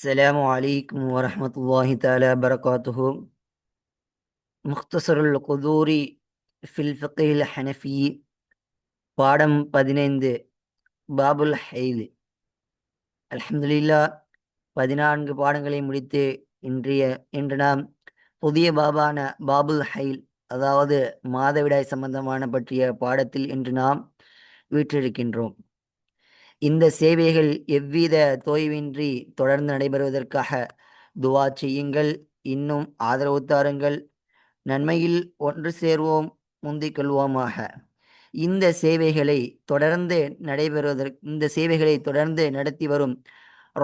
السلام عليكم ورحمة الله تعالى وبركاته. مختصر القدور في الفقه الحنفي பாடம் 15 பாபுல் ஹைல். அல்ஹம்துலில்லா, 14 பாடங்களை முடித்து இன்று நாம் புதிய பாபான பாபுல் ஹைல், அதாவது மாதவிடாய் சம்பந்தமான பற்றிய பாடத்தில் இன்று நாம் வீற்றிருக்கின்றோம். இந்த சேவைகள் எவ்வித தோய்வின்றி தொடர்ந்து நடைபெறுவதற்காக துவா செய்யுங்கள். இன்னும் ஆதரவு தாருங்கள். நன்மையில் ஒன்று சேர்வோம், முந்திக் கொள்வோமாக. இந்த சேவைகளை தொடர்ந்து நடத்தி வரும்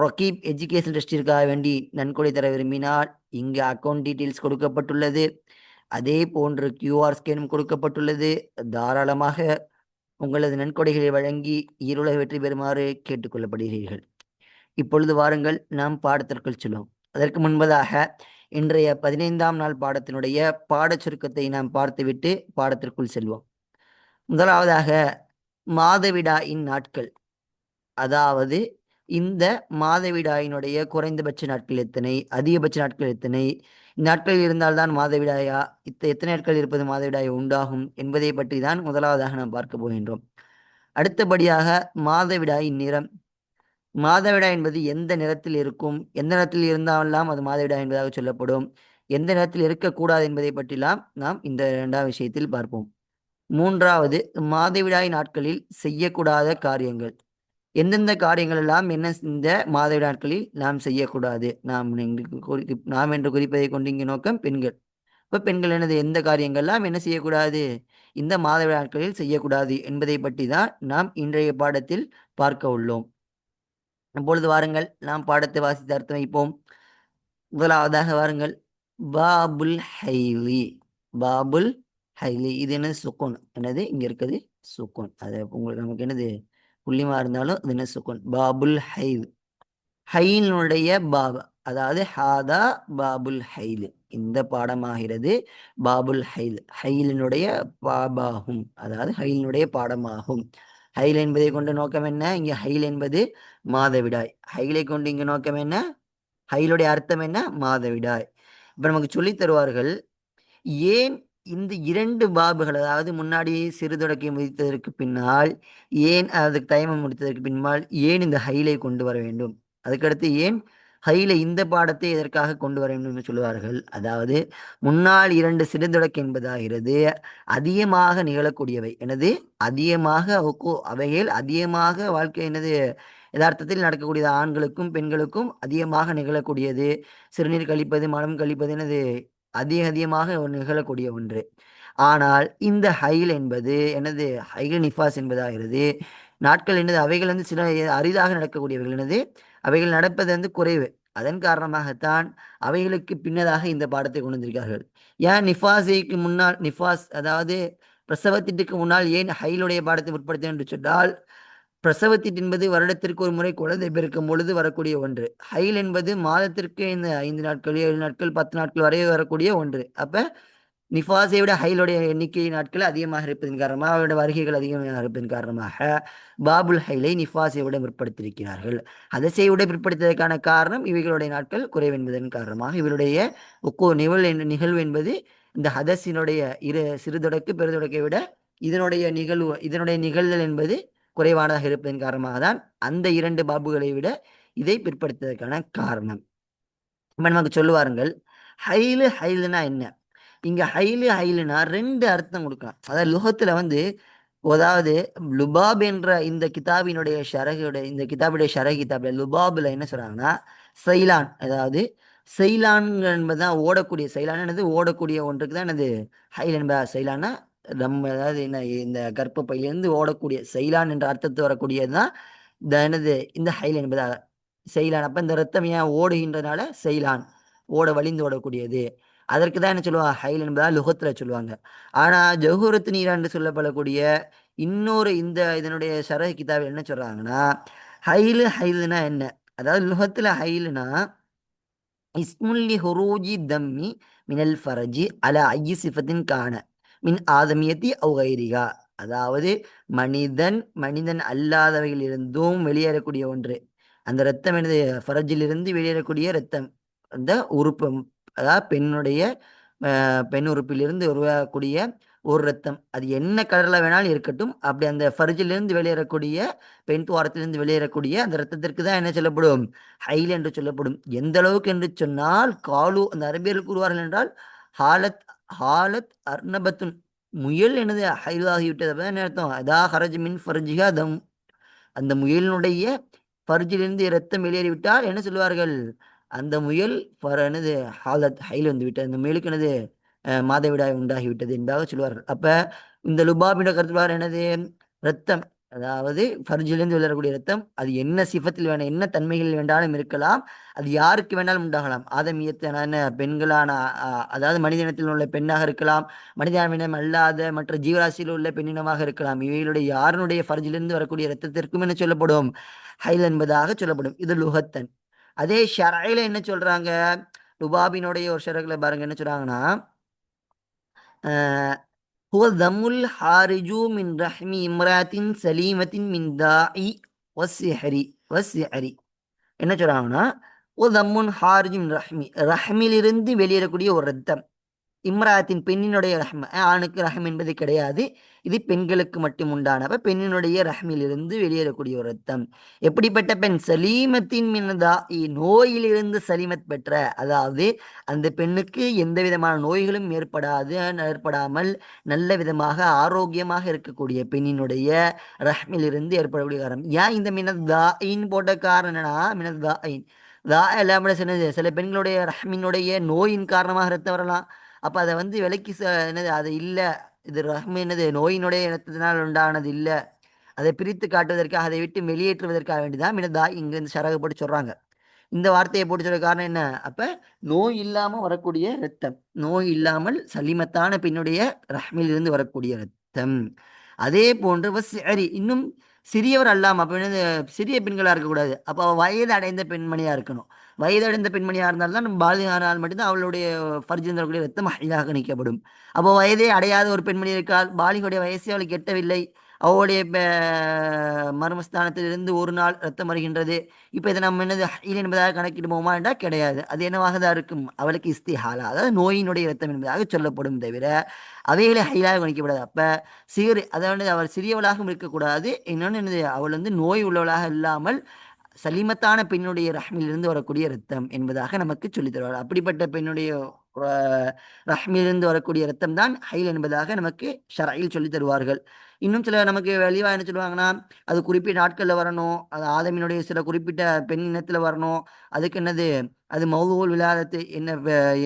ரொக்கீப் எஜுகேஷன் ட்ரஸ்டிற்காக வேண்டி நன்கொடை தர விரும்பினால் இங்கு அக்கௌண்ட் டீட்டெயில்ஸ் கொடுக்கப்பட்டுள்ளது. அதே போன்று கியூஆர் ஸ்கேனும் கொடுக்கப்பட்டுள்ளது. தாராளமாக உங்களது நன்கொடைகளை வழங்கி இருளை வெற்றி பெறுமாறு கேட்டுக்கொள்ளப்படுகிறீர்கள். இப்பொழுது வாருங்கள், நாம் பாடத்திற்குள் செல்வோம். அதற்கு முன்பதாக இன்றைய 15ஆம் நாள் பாடத்தினுடைய பாடச் சுருக்கத்தை நாம் பார்த்துவிட்டு பாடத்திற்குள் செல்வோம். முதலாவதாக மாதவிடாயின் நாட்கள், அதாவது இந்த மாதவிடாயினுடைய குறைந்தபட்ச நாட்கள் எத்தனை, அதிகபட்ச நாட்கள் எத்தனை, நாட்கள் இருந்தால்தான் மாதவிடாயா, எத்தனை நாட்கள் இருப்பது மாதவிடாய் உண்டாகும் என்பதை பற்றி தான் முதலாவதாக நாம் பார்க்க போகின்றோம். அடுத்தபடியாக மாதவிடாயின் நிறம், மாதவிடாய் என்பது எந்த நிறத்தில் இருக்கும், எந்த நிறத்தில் இருந்தாலும் அது மாதவிடாய் என்பதாக சொல்லப்படும், எந்த நிறத்தில் இருக்கக்கூடாது என்பதை பற்றிலாம் நாம் இந்த 2ஆம் விஷயத்தில் பார்ப்போம். மூன்றாவது, மாதவிடாய் நாட்களில் செய்யக்கூடாத காரியங்கள். எந்தெந்த காரியங்கள் எல்லாம் இந்த மாதவிடாய் நாட்களில் நாம் செய்யக்கூடாது. நாம் என்று குறிப்பதை கொண்டு இங்கு நோக்கம் பெண்கள். இப்போ பெண்கள் எந்த காரியங்கள்லாம் என்ன செய்யக்கூடாது, இந்த மாதவிடாய் நாட்களில் செய்யக்கூடாது என்பதை பற்றி தான் நாம் இன்றைய பாடத்தில் பார்க்க உள்ளோம். அப்பொழுது வாருங்கள், நாம் பாடத்தை வாசித்து அர்த்தம் வைப்போம். முதலாவதாக வாருங்கள், பாபுல் ஹைலி. பாபுல் ஹைலி, இது என்னது? சுக்குன். என்னது இங்க இருக்குது? சுக்குன். அது உங்களுக்கு நமக்கு என்னது புள்ளிமா இருந்தாலும் அது என்ன? சுக்குன். பாபுல் ஹைல். ஹைலினுடைய பாபா, அதாவது ஹாதா பாபுல் ஹைல். இந்த பாடமாகிறது பாபுல் ஹைல், ஹைலினுடைய பாபாகும், அதாவது ஹைலினுடைய பாடமாகும். ஹைல் என்பதை கொண்டு நோக்கம் என்ன? இங்க ஹைல் என்பது மாதவிடாய். ஹைலை கொண்டு இங்கு நோக்கம் என்ன? ஹைலுடைய அர்த்தம் என்ன? மாதவிடாய். இப்ப நமக்கு சொல்லி தருவார்கள், ஏன் இந்த 2 பாபுகள், அதாவது முன்னாடி சிறு தொடக்கை முடித்ததற்கு பின்னால், ஏன் அதுக்கு டைமம் முடித்ததற்கு பின்னால் ஏன் இந்த ஹைலை கொண்டு வர வேண்டும், அதுக்கடுத்து ஏன் ஹைலை இந்த பாடத்தை எதற்காக கொண்டு வர வேண்டும் என்று சொல்லுவார்கள். அதாவது முன்னால் 2 சிறுதொடக்கு என்பதாகிறது அதிகமாக நிகழக்கூடியவை. எனது அதிகமாக அவைகள் அதிகமாக வாழ்க்கை யதார்த்தத்தில் நடக்கக்கூடியது. ஆண்களுக்கும் பெண்களுக்கும் அதிகமாக நிகழக்கூடியது. சிறுநீர் கழிப்பது, மலம் கழிப்பது அதிகமாக நிகழக்கூடிய ஒன்று. ஆனால் இந்த ஹைல் என்பது ஹைல் நிஃபாஸ் என்பதாகிறது நாட்கள் அவைகள் சில அரிதாக நடக்கக்கூடியவர்கள். அவைகள் நடப்பது குறைவு. அதன் காரணமாகத்தான் அவைகளுக்கு பின்னதாக இந்த பாடத்தை கொண்டு வந்திருக்கார்கள். ஏன் நிஃபாஸைக்கு முன்னால், நிஃபாஸ் அதாவது பிரசவத்திற்கு முன்னால் ஏன் ஹைலுடைய பாடத்தை உட்படுத்த என்று சொன்னால், பிரசவத்திட்டு என்பது வருடத்திற்கு ஒரு முறை குழந்தை பெருக்கும் பொழுது வரக்கூடிய ஒன்று. ஹைல் என்பது மாதத்திற்கு இந்த 5 நாட்கள், 7 நாட்கள், 10 நாட்கள் வரை வரக்கூடிய ஒன்று. அப்ப நிஃபாஸை விட ஹைலுடைய எண்ணிக்கை நாட்கள் அதிகமாக இருப்பதன் காரணமாக, அவருடைய வருகைகள் அதிகமாக இருப்பதன் காரணமாக பாபுல் ஹைலை நிஃபாஸை விட பிற்படுத்தியிருக்கிறார்கள். ஹதஸை விட பிற்படுத்துவதற்கான காரணம் இவைகளுடைய நாட்கள் குறைவு என்பதன் காரணமாக. இவருடைய நிகழ்வு என்பது இந்த ஹதஸினுடைய சிறுதொடக்கு பெருதொடக்கை விட இதனுடைய நிகழ்தல் என்பது குறைவானதாக இருப்பதன் காரணமாக தான் அந்த 2 பாபுகளை விட இதை பிற்படுத்துவதற்கான காரணம். நமக்கு சொல்லுவார்கள், ஹைலுனா என்ன? இங்க ஹைலுனா 2 அர்த்தம் கொடுக்கலாம். அதாவது லுகத்துல அதாவது லுபாப் என்ற இந்த கிதாபினுடைய இந்த கிதாபுடைய கிதாப்ல லுபாப்ல என்ன சொல்றாங்கன்னா, சைலான், அதாவது சைலான் என்பதுதான் ஓடக்கூடிய, சைலான் ஓடக்கூடிய ஒன்றுக்கு தான் ஹைல் என்பதா. சைலானா நம்ம அதாவது இந்த கர்ப்பப்பையிலிருந்து ஓடக்கூடிய சைலான் என்ற அர்த்தத்தை வரக்கூடியதுதான் இந்த ஹைல் என்பதாக. சைலான், அப்ப இந்த ரத்தம் ஏன் ஓடுகின்றனால சைலான், வலிந்து ஓடக்கூடியது. அதற்கு தான் என்ன சொல்லுவாங்க? ஹைல் என்பதா லுகத்துல சொல்லுவாங்க. ஆனா ஜஹூரத்து நீரா என்று சொல்லப்படக்கூடிய இன்னொரு இதனுடைய ஷரஹ் கிதாபில் என்ன சொல்றாங்கன்னா, ஹைலுனா என்ன? அதாவது லுகத்துல ஹைலுனா இஸ்முல்லி ஹுரூஜி தம்மி மினல் ஃபரஜி அல ஐயி சிஃபத்தின் காண மின் ஆதமியத்தி அவுகைரிகா. அதாவது மனிதன் அல்லாதவையில் இருந்தும் வெளியேறக்கூடிய ஒன்று. அந்த ரத்தம் என்னது ஃபரஜிலிருந்து வெளியேறக்கூடிய ரத்தம், அந்த உறுப்பு, அதாவது பெண்ணுடைய பெண் உறுப்பிலிருந்து உருவாகக்கூடிய ஒரு ரத்தம், அது என்ன கலர்ல வேணாலும் இருக்கட்டும், அப்படி அந்த ஃபர்ஜிலிருந்து வெளியேறக்கூடிய பெண் துவாரத்திலிருந்து வெளியேறக்கூடிய அந்த ரத்தத்திற்கு தான் என்ன சொல்லப்படும், ஹைல் என்று சொல்லப்படும். எந்த அளவுக்கு என்று சொன்னால், காலு அந்த அரபியர்கள் கூறுவார்கள் என்றால், ஹாலத் ஹாலத் அர்னபத்துன், முயல் எனது ஹைலாகிவிட்டது. அப்பதான் என்ன அர்த்தம், அதா ஹரஜ் மின் ஃபர்ஜிஹா தம், அந்த முயலினுடைய ஃபர்ஜிலிருந்து இரத்தம் வெளியேறிவிட்டால் என்ன சொல்வார்கள், அந்த முயல் என்னது ஹாலத் ஹைல் வந்து விட்டது, அந்த முயலுக்கு என்னது மாதவிடாய் உண்டாகிவிட்டது என்பதாக சொல்வார்கள். அப்ப இந்த லுபாபிட கருத்துவார் என்னது, ரத்தம், அதாவது ஃபர்ஜிலிருந்து வெளியேறக்கூடிய ரத்தம், அது என்ன சிஃபத்தில் வேணும், என்ன தன்மைகளில் வேண்டாலும் இருக்கலாம், அது யாருக்கு வேணாலும் உண்டாகலாம். ஆதமியத்தான பெண்களான அதாவது மனித இனத்தில் உள்ள பெண்ணாக இருக்கலாம், மனிதனம் அல்லாத மற்ற ஜீவராசியில் உள்ள பெண்ணினமாக இருக்கலாம். இவைகளுடைய யாருடைய ஃபர்ஜிலிருந்து வரக்கூடிய ரத்தத்திற்கும் என்ன சொல்லப்படும், ஹைல் என்பதாக சொல்லப்படும். இது லுகத்தன். அதே ஷரையில என்ன சொல்றாங்க, லுபாபினுடைய ஒரு ஷரகுல பாருங்க என்ன சொல்றாங்கன்னா, ஹுவ தம்முல் ஹாரிஜு மின் ரஹ்மி இம்ராத்தின் சலீமத்தின் மின் தாஇ வஸ்ஸிஹரி வஸ்ஸிஹரி. என்ன சொல்றாங்கன்னா, ஓ தம்முன் ஹாரிஜு மின் ரஹ்மி, ரஹ்மிலிருந்து வெளியேறக்கூடிய ஒரு ரத்தம், இம்ராத்தின் பெண்ணினுடைய ரஹ்ம, ஆணுக்கு ரஹம் என்பது கிடையாது, இது பெண்களுக்கு மட்டும் உண்டானவ, பெண்ணினுடைய ரஹ்மிலிருந்து வெளியேறக்கூடிய ஒரு ரத்தம். எப்படிப்பட்ட பெண், சலீமத்தின் மின்தா, நோயிலிருந்து சலீமத் பெற்ற, அதாவது அந்த பெண்ணுக்கு எந்த விதமான நோய்களும் ஏற்படாமல் நல்ல விதமாக ஆரோக்கியமாக இருக்கக்கூடிய பெண்ணினுடைய ரஹ்மிலிருந்து ஏற்படக்கூடிய காரணம். ஏன் இந்த மினதாயின் போட்ட காரணம் என்னன்னா, மினதாயின் தா இல்லாமல் சில பெண்களுடைய ரஹ்மினுடைய நோயின் காரணமாக ரத்தம் வரலாம். அப்ப அதை வந்து விலைக்கு என்னது அது இல்ல, இது ரஹ்ம என்னது நோயினுடைய இனத்தினால் உண்டானது இல்ல, அதை பிரித்து காட்டுவதற்காக, அதை விட்டு வெளியேற்றுவதற்காக வேண்டிதான் மினதா இங்க இருந்து சரக போட்டு சொல்றாங்க. இந்த வார்த்தையை போட்டு சொல்ற காரணம் என்ன, அப்ப நோய் இல்லாம வரக்கூடிய ரத்தம், நோய் இல்லாமல் சலிமத்தான பெண்ணுடைய ரஹ்மில் இருந்து வரக்கூடிய ரத்தம். அதே போன்று சரி, இன்னும் சிறியவர் அல்லாம, அப்ப என்னது சிறிய பெண்களா இருக்கக்கூடாது, அப்ப அவ வயது அடைந்த பெண்மணியா இருக்கணும். வயது அடைந்த பெண்மணியா இருந்தால்தான் நம்ம பாலிகானால் மட்டும்தான் அவளுடைய பரிஜில் வரக்கூடிய ரத்தம் ஹைலாக நீக்கப்படும். அப்போ வயதே அடையாத ஒரு பெண்மணி இருக்கால், பாலிகளுடைய வயசே அவளுக்கு எட்டவில்லை, அவளுடைய மர்மஸ்தானத்திலிருந்து ஒரு நாள் ரத்தம் வருகின்றது, இப்போ இதை நம்ம என்னது ஹைல் என்பதாக கணக்கிடுவோமா என்றால் கிடையாது, அது என்னவாக தான் இருக்கும், அவளுக்கு இஸ்திஹாலா, அதாவது நோயினுடைய ரத்தம் என்பதாக சொல்லப்படும் தவிர அவைகளை ஹைலாக கணிக்கப்படாது. அப்ப அதாவது அவள் சிறியவளாகவும் இருக்கக்கூடாது, இன்னொன்று என்னது, அவள் வந்து நோய் உள்ளவளாக இல்லாமல் சலிமத்தான பெண்ணுடைய ரஹ்மிலிருந்து வரக்கூடிய ரத்தம் என்பதாக நமக்கு சொல்லித் தருவார். அப்படிப்பட்ட பெண்ணுடைய ரஹ்மிலிருந்து வரக்கூடிய ரத்தம் தான் ஹைல் என்பதாக நமக்கு ஷரையில் சொல்லித் தருவார்கள். இன்னும் சில நமக்கு வெளிவா என்ன சொல்லுவாங்கன்னா, அது குறிப்பிட்ட நாட்களில் வரணும், அது ஆதமினுடைய சில குறிப்பிட்ட பெண் இனத்தில் வரணும், அதுக்கு என்னது, அது மௌதுல் விலாதத்து என்ன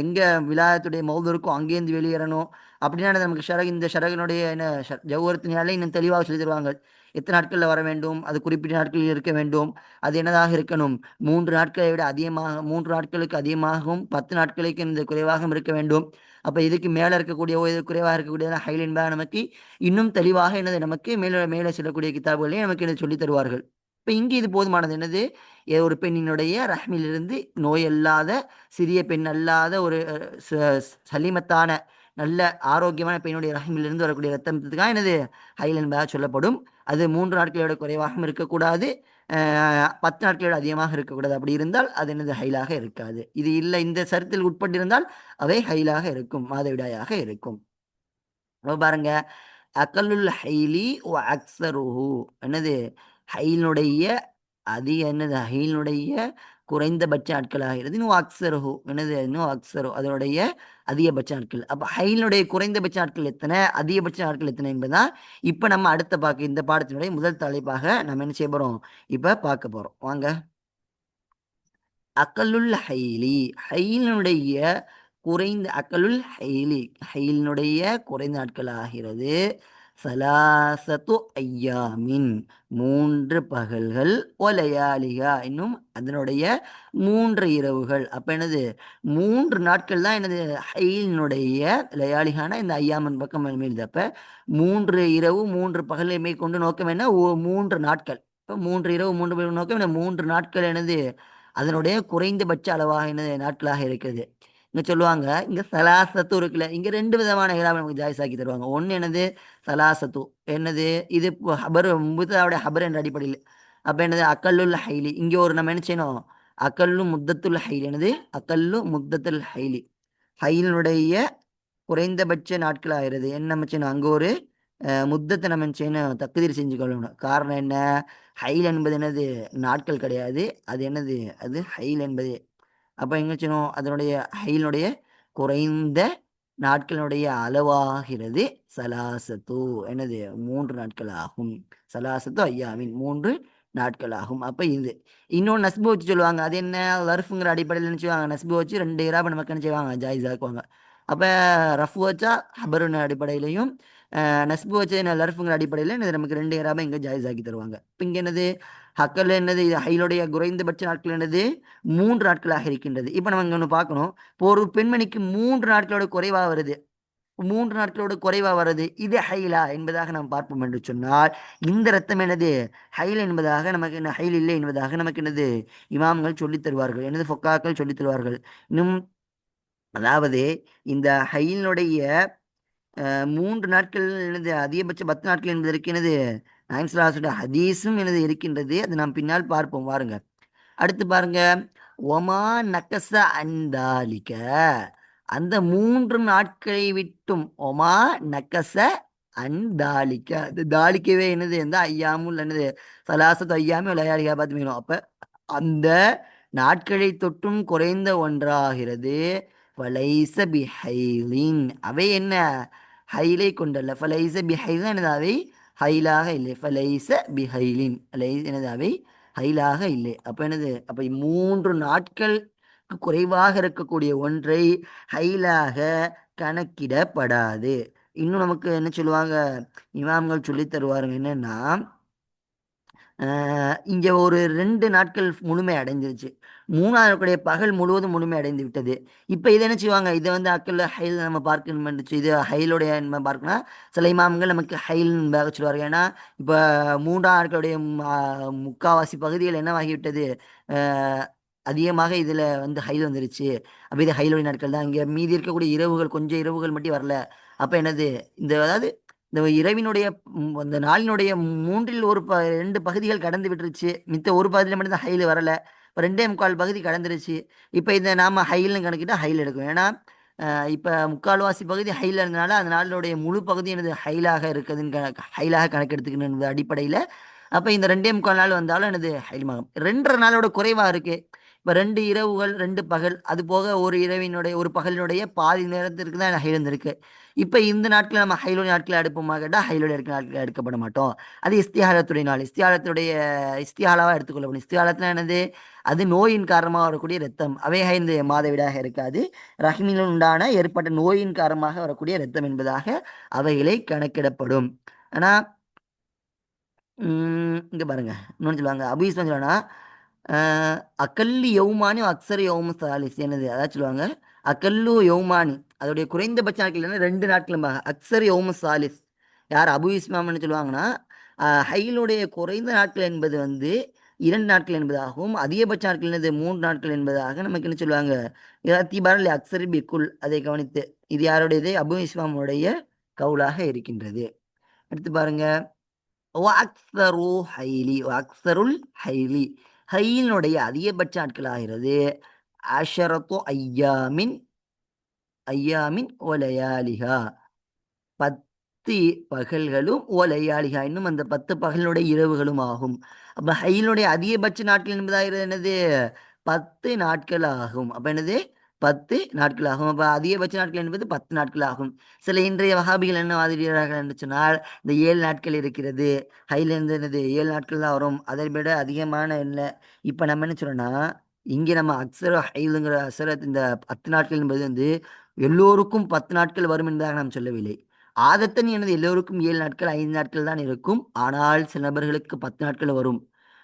எங்க விலாதத்துடைய மௌது இருக்கோ அங்கேருந்து வெளியேறணும் அப்படின்னா நமக்கு இந்த ஷரகினுடைய என்ன ஜவுரத்தினாலே இன்னும் தெளிவாக சொல்லி தருவாங்க. எத்தனை நாட்களில் வர வேண்டும், அது குறிப்பிட்ட நாட்களில் இருக்க வேண்டும், அது என்னதாக இருக்கணும், 3 நாட்களை விட அதிகமாக, 3 நாட்களுக்கு அதிகமாகவும் 10 நாட்களுக்கு இந்த குறைவாகவும் இருக்க வேண்டும். அப்ப இதுக்கு மேல இருக்கக்கூடிய இது குறைவாக இருக்கக்கூடிய ஹைல் என்பதாக நமக்கு இன்னும் தெளிவாக என்னது நமக்கு மேலே மேலே செல்லக்கூடிய கிதாபுகளே நமக்கு என்ன சொல்லி தருவார்கள். இப்ப இங்கு இது போதுமானது. என்னது, ஒரு பெண்ணினுடைய ரஹ்மிலிருந்து நோய் அல்லாத, சிறிய பெண் அல்லாத ஒரு சலீமத்தான நல்ல ஆரோக்கியமான பெண்ணுடைய ரஹ்மிலிருந்து வரக்கூடிய ரத்தத்துக்காக என்னது ஹைல் என்பதாக சொல்லப்படும். அது 3 நாட்களோட குறைவாகவும் இருக்கக்கூடாது, 10 நாட்களோட அதிகமாக இருக்கக்கூடாது. அப்படி இருந்தால் அது என்னது ஹைலாக இருக்காது. இது இல்லை, இந்த சரத்தில் உட்பட்டிருந்தால் அவை ஹைலாக இருக்கும், மாதவிடாயாக இருக்கும். பாருங்க, அகலுல் ஹைலி வ அக்ஸருஹு, என்னது ஹைலுடைய அதிக, என்னது ஹைலுடைய குறைந்தபட்ச நாட்கள் ஆகிறது, இன்னும் அக்ஸருஹு, என்னது இன்னும் அக்ஸரு, அதனுடைய அதிகபட்ச நாட்கள். அப்ப ஹைலுடைய குறைந்தபட்ச நாட்கள் எத்தனை, அதிகபட்ச நாட்கள் எத்தனை என்பதுதான் இப்ப நம்ம அடுத்த பார்க்க, இந்த பாடத்தினுடைய முதல் தலைப்பாக நம்ம என்ன செய்ய போறோம், இப்ப பார்க்க போறோம். வாங்க. அகலுல் ஹைலி, ஹைலினுடைய குறைந்த, அகலுல் ஹைலி, ஹைலினுடைய குறைந்த நாட்கள் ஆகிறது சலாசத்து ஐயாமின், 3 பகல்கள், ஒலயாலிகா, இன்னும் அதனுடைய 3 இரவுகள். அப்ப என்னது 3 நாட்கள் தான் என்னது ஹைலினுடைய, லயாலிகான இந்த ஐயாமன் பக்கம் எழுது. அப்ப 3 இரவு 3 பகலை கொண்டு நோக்கம் என்ன, 3 நாட்கள். இப்போ 3 இரவு 3 பகல் நோக்கம் என்ன, 3 நாட்கள் என்னது அதனுடைய குறைந்தபட்ச அளவாக என்னது நாட்களாக இருக்கிறது. இங்க சொல்லுவாங்க, இங்க சலாசத்து இருக்குல்ல, இங்க 2 விதமான இலாபம் நமக்கு ஜாயிஸ் ஆக்கி தருவாங்க. ஒண்ணு என்னது சலாசத்து, என்னது இது ஹபர் முபத்ததாவுடைய ஹபர் என்ற அடிப்படையில், அப்ப என்னது அக்கல்லுல் ஹைலி, இங்க ஒரு நம்ம என்ன செய்யணும், அக்கல்லு முத்தத்துல் ஹைலி, என்னது அக்கல்லு முத்தத்துல் ஹைலி, ஹைலினுடைய குறைந்தபட்ச நாட்கள் ஆகிறது என்ன நம்ம செய்யணும், அங்க ஒரு முத்தத்தை நம்ம என்ன செய்யணும், தக்குதீர் செஞ்சு கொள்ளணும். காரணம் என்ன, ஹைல் என்பது என்னது நாட்கள் கிடையாது, அது என்னது, அது ஹைல் என்பது. அப்ப எங்க செய்யணும், அதனுடைய ஹைலினுடைய குறைந்த நாட்களினுடைய அளவாகிறது சலாசத்து, என்னது 3 நாட்கள் ஆகும். சலாசத்து ஐயாமின் 3 நாட்கள் ஆகும். அப்ப இது இன்னொன்று நஸ்பு வச்சு சொல்லுவாங்க, அது என்ன லர்ஃபுங்கிற அடிப்படையில் என்ன செய்வாங்க, நஸ்பு வச்சு 2 இராப நமக்கு என்ன செய்வாங்க, ஜாயிஸ் ஆக்குவாங்க. அப்ப ரஃபு வச்சா ஹபருன்னு அடிப்படையிலையும், நஸ்பு வச்ச என்ன லர்ஃபுங்கிற அடிப்படையில் என்னது நமக்கு 2 இராப இங்க ஜாயிஸ் ஆக்கி தருவாங்க. இப்ப இங்க என்னது ஹக்கல் என்னது, ஹைலுடைய குறைந்தபட்ச நாட்கள் என்னது 3 நாட்களாக இருக்கின்றது. இப்ப நம்ம இங்க ஒன்று பார்க்கணும், இப்போ ஒரு பெண்மணிக்கு 3 நாட்களோட குறைவா வருது, 3 நாட்களோட குறைவா வருது, இது ஹைலா என்பதாக நாம் பார்ப்போம் என்று சொன்னால், இந்த ரத்தம் என்னது ஹைல் என்பதாக நமக்கு என்ன, ஹைல் இல்லை என்பதாக நமக்கு என்னது இமாம்கள் சொல்லித் தருவார்கள், எனது ஃபொக்காக்கள் சொல்லித் தருவார்கள். இன்னும் அதாவது இந்த ஹைலினுடைய 3 நாட்கள் எனது அதிகபட்ச 10 நாட்கள் என்பதற்கு எனது நாயன்ஸ்லாசுடைய ஹதீஸும் எனது இருக்கின்றது, அது நாம் பின்னால் பார்ப்போம் வாருங்க. அடுத்து பாருங்க, ஒமா நக்கச அந்தாலிக்க, அந்த 3 நாட்களை விட்டும், ஒமா நக்கச அந்தாலிக்க, அது தாலிக்கவே என்னது எந்த ஐயாமுல் என்னது சலாசத்து ஐயாமி விளையாடியா பார்த்து வேணும். அப்ப அந்த நாட்களை தொட்டும் குறைந்த ஒன்றாகிறது. ஃபலைஸ பிஹைலின், அவை என்ன ஹைலை கொண்டல்ல, ஃபலைஸ பிஹைலின் என்னது அவை ஹைலாக இல்லை, ஃபலைஸ பிஹைலின் என்னது அவை ஹைலாக இல்லை. அப்ப என்னது, அப்ப 3 நாட்களுக்கு குறைவாக இருக்கக்கூடிய ஒன்றை ஹைலாக கணக்கிடப்படாது. இன்னும் நமக்கு என்ன சொல்லுவாங்க, இமாம்கள் சொல்லித் தருவாருங்க, என்னன்னா இங்க ஒரு 2 நாட்கள் முழுமை அடைஞ்சிருச்சு, 3ஆவது நாளுடைய பகல் முழுவதும் முழுமை அடைந்து விட்டது. இப்ப இதை என்ன செய்வாங்க, இதை வந்து அக்கல்ல ஹைல் நம்ம பார்க்கணும், இது ஹைலுடைய நம்ம பார்க்கணும். சில இமாம்கள் நமக்கு ஹைல் சொல்லுவார்கள். ஏன்னா இப்ப 3ஆம் நாட்களுடைய முக்காவாசி பகுதிகள் என்னவாகிவிட்டது, அஹ் அதிகமாக இதுல வந்து ஹைல் வந்துருச்சு. அப்ப இது ஹைலுடைய நாட்கள் தான், இங்க மீதி இருக்கக்கூடிய இரவுகள் கொஞ்சம் இரவுகள் மட்டும் வரல. அப்ப என்னது, இந்த அதாவது இந்த இரவினுடைய அந்த நாளினுடைய 2 பகுதிகள் கடந்து விட்டுருச்சு, மித்த ஒரு பகுதியில் மட்டும்தான் ஹைல் வரல. இப்போ 2.25 பகுதி கடந்துருச்சு. இப்போ இதை நாம ஹைல்னு கணக்கிட்டா ஹைல் எடுக்கும். ஏன்னா இப்போ முக்கால்வாசி பகுதி ஹைல இருந்தனால அந்த நாளினுடைய முழு பகுதி எனது ஹைலாக இருக்குதுன்னு ஹைலாக கணக்கெடுத்துக்கணும் அடிப்படையில். அப்போ இந்த 2.25 நாள் வந்தாலும் எனது ஹைல்மாகும். 2.5 நாளோட குறைவாக இருக்கு. இப்போ 2 இரவுகள் 2 பகல், அது போக ஒரு இரவினுடைய ஒரு பகலினுடைய பாதி நேரத்திற்கு தான் ஹைல் இருந்திருக்கு. இப்போ இந்த நாட்களில் நம்ம ஹைலோடைய நாட்களை எடுப்போமா கேட்டால் ஹைலோடைய நாட்களை எடுக்கப்பட மாட்டோம். அது இஸ்திஹாலத்துடைய நாள், இஸ்திஹாலாவாக எடுத்துக்கொள்ளப்படும். இஸ்திஹாலத்தில் என்னது, அது நோயின் காரணமாக வரக்கூடிய ரத்தம், அவையாக இந்த மாதவிடாக இருக்காது, ரஹ்மில் உண்டான ஏற்பட்ட நோயின் காரணமாக வரக்கூடிய ரத்தம் என்பதாக அவைகளை கணக்கிடப்படும். ஆனால் இங்க பாருங்க, இன்னொன்று சொல்லுவாங்க, அபுஸ்மான் சொல்லுவாங்கன்னா அக்கல்லு யௌமானி அக்சர் யௌம சாலிஸ், என்னது அதான் சொல்லுவாங்க, அக்கல்லு யௌமானி அதோடைய குறைந்தபட்ச நாட்கள் என்ன 2 நாட்களும்பாங்க, அக்சர் யௌம சாலிஸ். யார் அபு இஸ்மாம்னு சொல்லுவாங்கன்னா, ஹைலுடைய குறைந்த நாட்கள் என்பது வந்து 2 நாட்கள் என்பதாகவும், அதிகபட்ச நாட்கள் என்னது 3 நாட்கள் என்பதாக நமக்கு என்ன சொல்லுவாங்க, தீபாரல் அக்சர் பிக்குல், அதை கவனித்து. இது யாருடையது, அபு இஸ்மாமுடைய கவுலாக இருக்கின்றது. அடுத்து பாருங்க, வஅக்ஸரு ஹைலி, வஅக்ஸருல் ஹைலி, ஹைலினுடைய அதிகபட்ச நாட்கள் ஆகிறது அஷரத்து ஐயாமின், ஐயாமின் ஒலயாலிஹா, 10 பகல்களும் ஒலையாளிகா, இன்னும் அந்த 10 பகலினுடைய இரவுகளும் ஆகும். அப்ப ஹைலுடைய அதிகபட்ச நாட்கள் என்பதாக என்னது 10 நாட்கள் ஆகும். அப்ப என்னது 10 நாட்கள் ஆகும். அப்ப அதிகபட்ச நாட்கள் என்பது 10 நாட்கள் ஆகும். சில இன்றைய வஹாபிகள் என்ன வாதிடுகிறார்கள் என்று சொன்னால், இந்த 7 நாட்கள் இருக்கிறது, ஹைல இருந்து என்னது 7 நாட்கள் தான் வரும், அதை விட அதிகமான இல்லை. இப்ப நம்ம என்ன சொல்றோம்னா, இங்கே நம்ம அக்ஸர ஹைலுங்கிற அசரத் இந்த 10 நாட்கள் என்பது வந்து எல்லோருக்கும் 10 நாட்கள் வரும் என்பதாக நாம் சொல்லவில்லை. ஆதத்தன் எனது எல்லோருக்கும் 7 நாட்கள் 5 நாட்கள் தான் இருக்கும். ஆனால் சில நபர்களுக்கு 10 நாட்கள் வரும்.